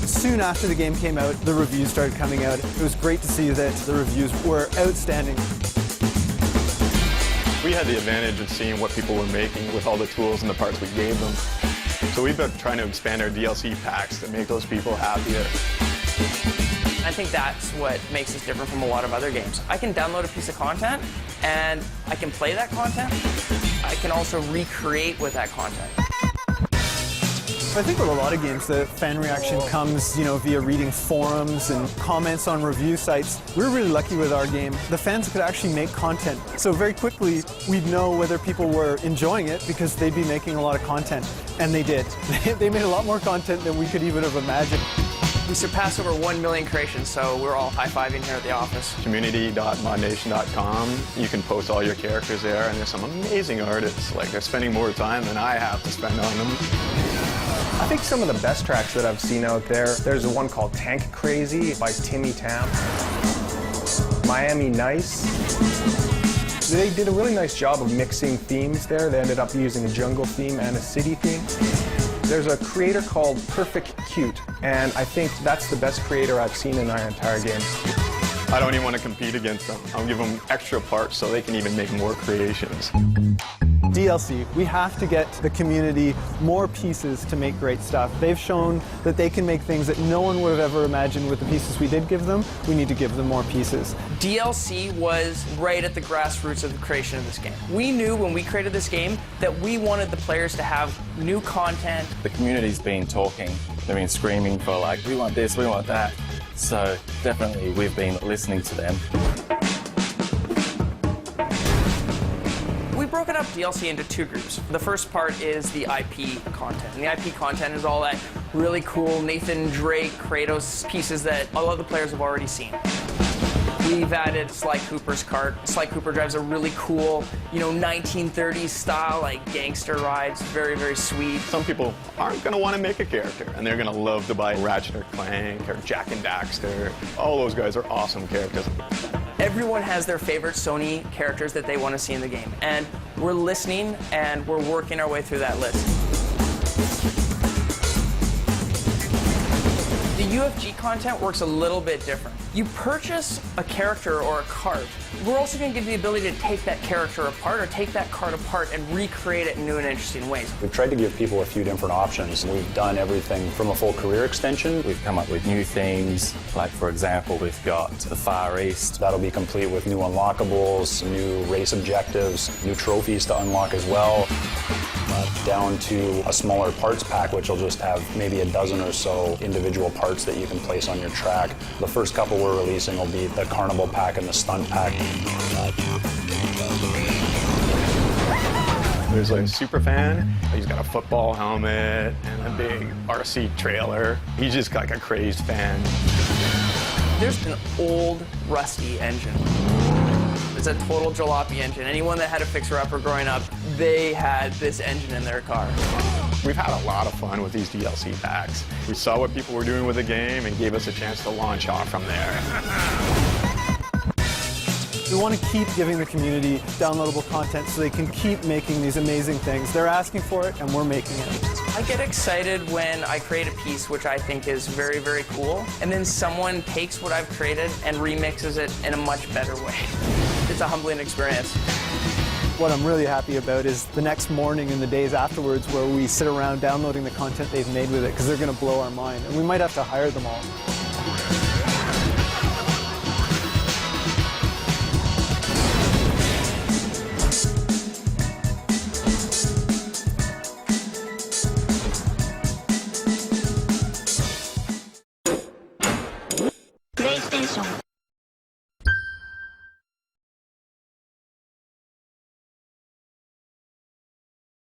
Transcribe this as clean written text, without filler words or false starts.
Soon after the game came out, the reviews started coming out. It was great to see that the reviews were outstanding. We had the advantage of seeing what people were making with all the tools and the parts we gave them. So we've been trying to expand our DLC packs to make those people happier. I think that's what makes us different from a lot of other games. I can download a piece of content, and I can play that content. I can also recreate with that content. I think with a lot of games, the fan reaction comes, via reading forums and comments on review sites. We're really lucky with our game. The fans could actually make content. So very quickly, we'd know whether people were enjoying it because they'd be making a lot of content. And they did. They made a lot more content than we could even have imagined. We surpassed over 1 million creations, so we're all high-fiving here at the office. Community.modnation.com. You can post all your characters there, and there's some amazing artists. Like, they're spending more time than I have to spend on them. I think some of the best tracks that I've seen out there's one called Tank Crazy by Timmy Tam. Miami Nice. They did a really nice job of mixing themes there. They ended up using a jungle theme and a city theme. There's a creator called Perfect Cute, and I think that's the best creator I've seen in our entire game. I don't even want to compete against them. I'll give them extra parts so they can even make more creations. DLC, we have to get the community more pieces to make great stuff. They've shown that they can make things that no one would have ever imagined with the pieces we did give them. We need to give them more pieces. DLC was right at the grassroots of the creation of this game. We knew when we created this game that we wanted the players to have new content. The community's been talking, they've been screaming for like, we want this, we want that. So definitely we've been listening to them. We've broken up DLC into two groups. The first part is the IP content. And the IP content is all that really cool Nathan Drake, Kratos pieces that a lot of the players have already seen. We've added Sly Cooper's kart. Sly Cooper drives a really cool, 1930s style, like gangster rides. Very, very sweet. Some people aren't going to want to make a character, and they're going to love to buy Ratchet or Clank or Jak and Daxter. All those guys are awesome characters. Everyone has their favorite Sony characters that they want to see in the game, and we're listening and we're working our way through that list. The UFG content works a little bit different. You purchase a character or a cart. We're also going to give you the ability to take that character apart or take that cart apart and recreate it in new and interesting ways. We've tried to give people a few different options. We've done everything from a full career extension. We've come up with new themes, like for example, we've got the Far East. That'll be complete with new unlockables, new race objectives, new trophies to unlock as well. Down to a smaller parts pack, which will just have maybe a dozen or so individual parts that you can place on your track. The first couple we're releasing will be the Carnival pack and the Stunt pack. There's a super fan. He's got a football helmet and a big RC trailer. He's just like a crazed fan. There's an old, rusty engine. It's a total jalopy engine. Anyone that had a fixer-upper growing up, they had this engine in their car. We've had a lot of fun with these DLC packs. We saw what people were doing with the game and gave us a chance to launch off from there. We want to keep giving the community downloadable content so they can keep making these amazing things. They're asking for it, and we're making it. I get excited when I create a piece which I think is very, very cool, and then someone takes what I've created and remixes it in a much better way. It's a humbling experience. What I'm really happy about is the next morning and the days afterwards where we sit around downloading the content they've made with it, because they're going to blow our mind, and we might have to hire them all. PlayStation